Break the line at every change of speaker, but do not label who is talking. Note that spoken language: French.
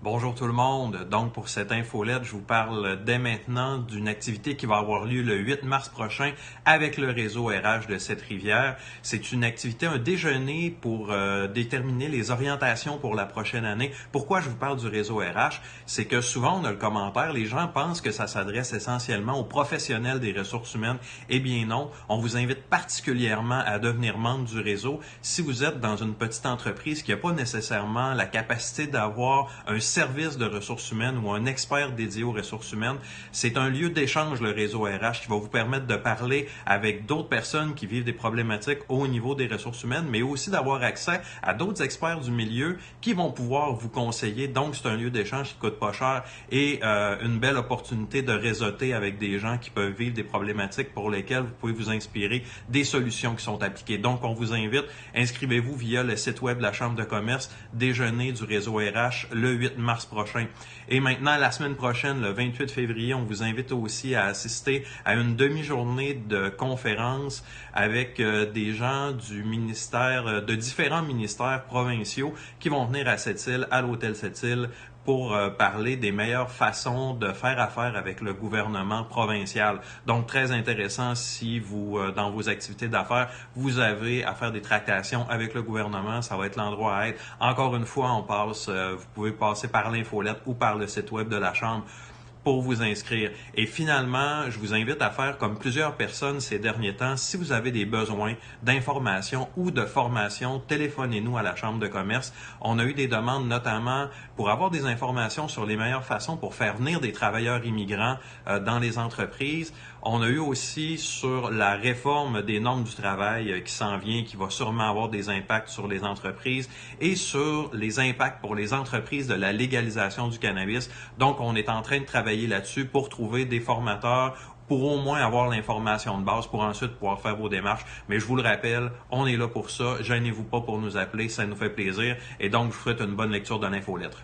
Bonjour tout le monde. Donc pour cette infolette, je vous parle dès maintenant d'une activité qui va avoir lieu le 8 mars prochain avec le réseau RH de Cette-Rivière. C'est une activité, un déjeuner pour déterminer les orientations pour la prochaine année. Pourquoi je vous parle du réseau RH? C'est que souvent on a le commentaire, les gens pensent que ça s'adresse essentiellement aux professionnels des ressources humaines. Eh bien non, on vous invite particulièrement à devenir membre du réseau si vous êtes dans une petite entreprise qui n'a pas nécessairement la capacité d'avoir un service de ressources humaines ou un expert dédié aux ressources humaines. C'est un lieu d'échange, le réseau RH, qui va vous permettre de parler avec d'autres personnes qui vivent des problématiques au niveau des ressources humaines, mais aussi d'avoir accès à d'autres experts du milieu qui vont pouvoir vous conseiller. Donc, c'est un lieu d'échange qui coûte pas cher et une belle opportunité de réseauter avec des gens qui peuvent vivre des problématiques pour lesquelles vous pouvez vous inspirer des solutions qui sont appliquées. Donc, on vous invite, inscrivez-vous via le site web de la Chambre de commerce, déjeuner du réseau RH le 8 mars prochain. Et maintenant, la semaine prochaine, le 28 février, on vous invite aussi à assister à une demi-journée de conférence avec des gens du ministère, de différents ministères provinciaux qui vont venir à Sept-Îles, à l'hôtel Sept-Îles, pour parler des meilleures façons de faire affaire avec le gouvernement provincial. Donc, très intéressant si vous, dans vos activités d'affaires, vous avez à faire des tractations avec le gouvernement, ça va être l'endroit à être. Encore une fois, vous pouvez passer par l'infolette ou par le site web de la Chambre pour vous inscrire. Et finalement, je vous invite à faire comme plusieurs personnes ces derniers temps. Si vous avez des besoins d'information ou de formation, téléphonez-nous à la Chambre de commerce. On a eu des demandes notamment pour avoir des informations sur les meilleures façons pour faire venir des travailleurs immigrants dans les entreprises. On a eu aussi sur la réforme des normes du travail qui s'en vient, qui va sûrement avoir des impacts sur les entreprises et sur les impacts pour les entreprises de la légalisation du cannabis. Donc, on est en train de travailler là-dessus pour trouver des formateurs pour au moins avoir l'information de base pour ensuite pouvoir faire vos démarches. Mais je vous le rappelle, on est là pour ça. Gênez-vous pas pour nous appeler, ça nous fait plaisir. Et donc, je vous souhaite une bonne lecture de l'infolettre.